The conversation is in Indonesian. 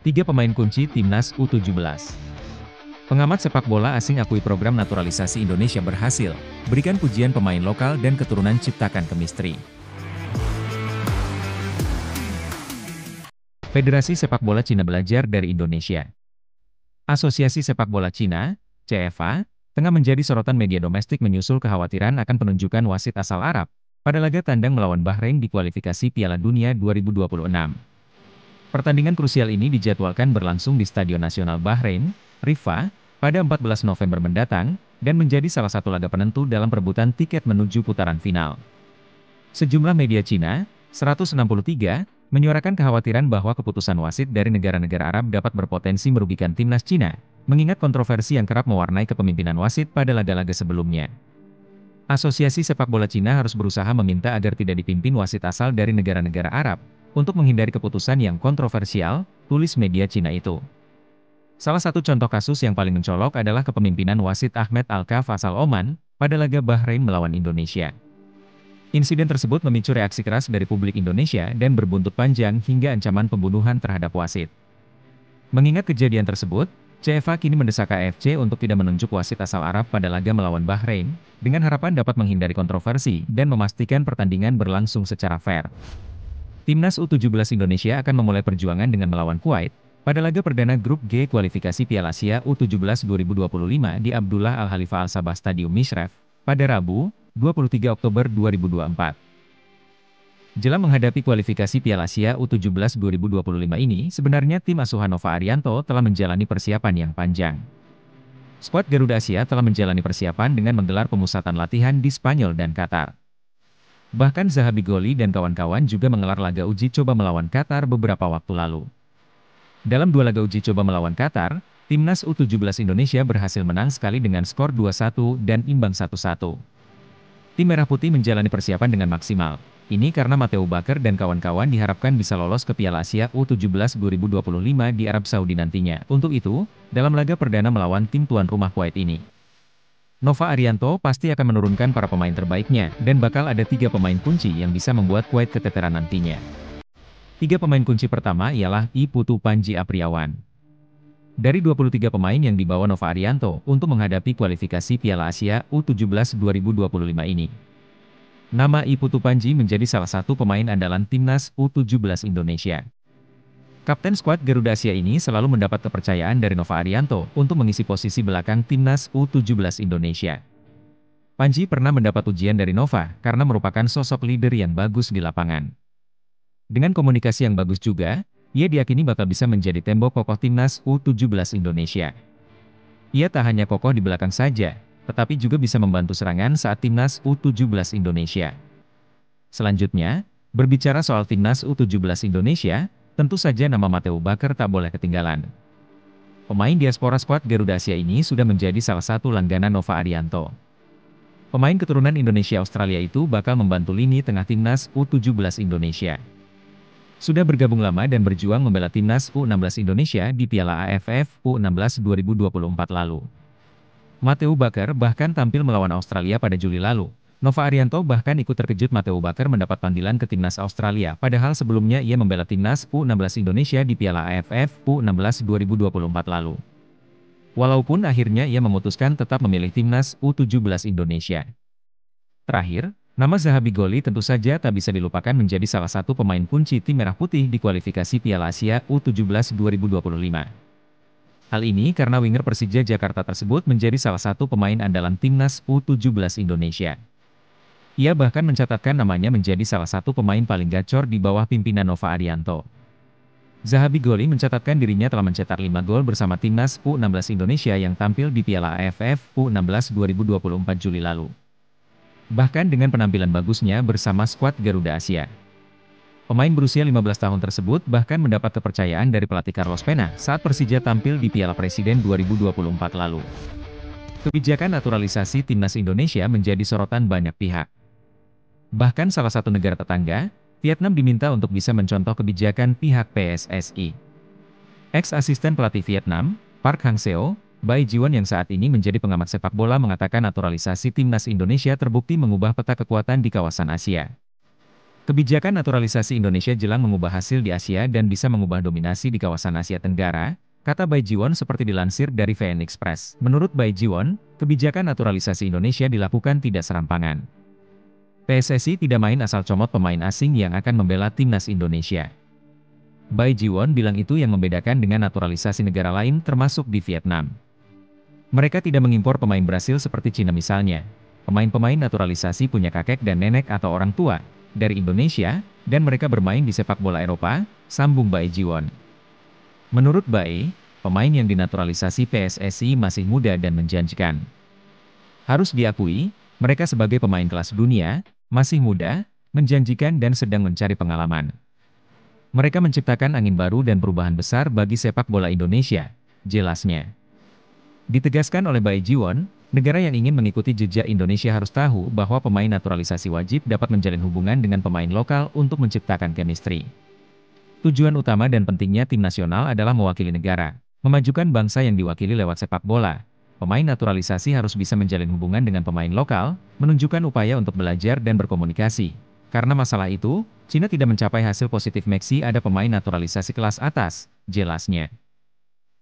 Tiga pemain kunci Timnas U17. Pengamat sepak bola asing akui program naturalisasi Indonesia berhasil, berikan pujian pemain lokal dan keturunan ciptakan kemistri. Federasi Sepak Bola Cina belajar dari Indonesia. Asosiasi Sepak Bola Cina, CFA, tengah menjadi sorotan media domestik menyusul kekhawatiran akan penunjukan wasit asal Arab pada laga tandang melawan Bahrain di kualifikasi Piala Dunia 2026. Pertandingan krusial ini dijadwalkan berlangsung di Stadion Nasional Bahrain, Riffa, pada 14 November mendatang, dan menjadi salah satu laga penentu dalam perebutan tiket menuju putaran final. Sejumlah media Cina, 163, menyuarakan kekhawatiran bahwa keputusan wasit dari negara-negara Arab dapat berpotensi merugikan timnas Cina, mengingat kontroversi yang kerap mewarnai kepemimpinan wasit pada laga-laga sebelumnya. Asosiasi Sepak Bola Cina harus berusaha meminta agar tidak dipimpin wasit asal dari negara-negara Arab, untuk menghindari keputusan yang kontroversial, tulis media Cina itu. Salah satu contoh kasus yang paling mencolok adalah kepemimpinan wasit Ahmed Al-Kaf asal Oman, pada laga Bahrain melawan Indonesia. Insiden tersebut memicu reaksi keras dari publik Indonesia dan berbuntut panjang hingga ancaman pembunuhan terhadap wasit. Mengingat kejadian tersebut, CFA kini mendesak AFC untuk tidak menunjuk wasit asal Arab pada laga melawan Bahrain, dengan harapan dapat menghindari kontroversi dan memastikan pertandingan berlangsung secara fair. Timnas U17 Indonesia akan memulai perjuangan dengan melawan Kuwait, pada laga perdana grup G kualifikasi Piala Asia U17 2025 di Abdullah Al-Khalifa Al-Sabah Stadium Mishref, pada Rabu, 23 Oktober 2024. Jelang menghadapi kualifikasi Piala Asia U17 2025 ini, sebenarnya tim asuhan Nova Arianto telah menjalani persiapan yang panjang. Skuad Garuda Asia telah menjalani persiapan dengan menggelar pemusatan latihan di Spanyol dan Qatar. Bahkan Zahabi Goli dan kawan-kawan juga menggelar laga uji coba melawan Qatar beberapa waktu lalu. Dalam dua laga uji coba melawan Qatar, Timnas U17 Indonesia berhasil menang sekali dengan skor 2-1 dan imbang 1-1. Tim Merah Putih menjalani persiapan dengan maksimal. Ini karena Matteo Bakker dan kawan-kawan diharapkan bisa lolos ke Piala Asia U17 2025 di Arab Saudi nantinya. Untuk itu, dalam laga perdana melawan tim tuan rumah Kuwait ini, Nova Arianto pasti akan menurunkan para pemain terbaiknya, dan bakal ada 3 pemain kunci yang bisa membuat Kuwait keteteran nantinya. 3 pemain kunci pertama ialah I Putu Panji Apriawan. Dari 23 pemain yang dibawa Nova Arianto untuk menghadapi kualifikasi Piala Asia U17 2025 ini, nama I Putu Panji menjadi salah satu pemain andalan Timnas U17 Indonesia. Kapten skuad Garuda Asia ini selalu mendapat kepercayaan dari Nova Arianto untuk mengisi posisi belakang Timnas U17 Indonesia. Panji pernah mendapat ujian dari Nova karena merupakan sosok leader yang bagus di lapangan. Dengan komunikasi yang bagus juga, ia diyakini bakal bisa menjadi tembok kokoh Timnas U17 Indonesia. Ia tak hanya kokoh di belakang saja, tetapi juga bisa membantu serangan saat Timnas U17 Indonesia. Selanjutnya, berbicara soal Timnas U17 Indonesia, tentu saja nama Matteo Bakker tak boleh ketinggalan. Pemain diaspora skuad Garuda Asia ini sudah menjadi salah satu langganan Nova Arianto. Pemain keturunan Indonesia-Australia itu bakal membantu lini tengah Timnas U17 Indonesia. Sudah bergabung lama dan berjuang membela Timnas U16 Indonesia di Piala AFF U16 2024 lalu. Matteo Bakker bahkan tampil melawan Australia pada Juli lalu. Nova Arianto bahkan ikut terkejut Matteo Bakker mendapat panggilan ke Timnas Australia, padahal sebelumnya ia membela Timnas U16 Indonesia di Piala AFF U16 2024 lalu. Walaupun akhirnya ia memutuskan tetap memilih Timnas U17 Indonesia. Terakhir, nama Zahabi Goli tentu saja tak bisa dilupakan menjadi salah satu pemain kunci tim Merah Putih di kualifikasi Piala Asia U17 2025. Hal ini karena winger Persija Jakarta tersebut menjadi salah satu pemain andalan Timnas U17 Indonesia. Ia bahkan mencatatkan namanya menjadi salah satu pemain paling gacor di bawah pimpinan Nova Arianto. Zahabi Goli mencatatkan dirinya telah mencetak 5 gol bersama Timnas U16 Indonesia yang tampil di Piala AFF U16 2024 Juli lalu. Bahkan dengan penampilan bagusnya bersama skuad Garuda Asia. Pemain berusia 15 tahun tersebut bahkan mendapat kepercayaan dari pelatih Carlos Pena saat Persija tampil di Piala Presiden 2024 lalu. Kebijakan naturalisasi Timnas Indonesia menjadi sorotan banyak pihak. Bahkan salah satu negara tetangga, Vietnam diminta untuk bisa mencontoh kebijakan pihak PSSI. Ex-asisten pelatih Vietnam, Park Hang-seo, Bai Jiwon yang saat ini menjadi pengamat sepak bola mengatakan naturalisasi Timnas Indonesia terbukti mengubah peta kekuatan di kawasan Asia. Kebijakan naturalisasi Indonesia jelang mengubah hasil di Asia dan bisa mengubah dominasi di kawasan Asia Tenggara, kata Bai Jiwon seperti dilansir dari VN Express. Menurut Bai Jiwon, kebijakan naturalisasi Indonesia dilakukan tidak serampangan. PSSI tidak main asal comot pemain asing yang akan membela timnas Indonesia. Bai Jiwon bilang itu yang membedakan dengan naturalisasi negara lain termasuk di Vietnam. Mereka tidak mengimpor pemain Brasil seperti Cina misalnya. Pemain-pemain naturalisasi punya kakek dan nenek atau orang tua dari Indonesia, dan mereka bermain di sepak bola Eropa, sambung Bai Jiwon. Menurut Bai, pemain yang dinaturalisasi PSSI masih muda dan menjanjikan. Harus diakui, mereka sebagai pemain kelas dunia, masih muda, menjanjikan dan sedang mencari pengalaman. Mereka menciptakan angin baru dan perubahan besar bagi sepak bola Indonesia, jelasnya. Ditegaskan oleh Bai Jiwon, negara yang ingin mengikuti jejak Indonesia harus tahu bahwa pemain naturalisasi wajib dapat menjalin hubungan dengan pemain lokal untuk menciptakan chemistry. Tujuan utama dan pentingnya tim nasional adalah mewakili negara, memajukan bangsa yang diwakili lewat sepak bola. Pemain naturalisasi harus bisa menjalin hubungan dengan pemain lokal, menunjukkan upaya untuk belajar dan berkomunikasi. Karena masalah itu, Cina tidak mencapai hasil positif. Meksi ada pemain naturalisasi kelas atas, jelasnya.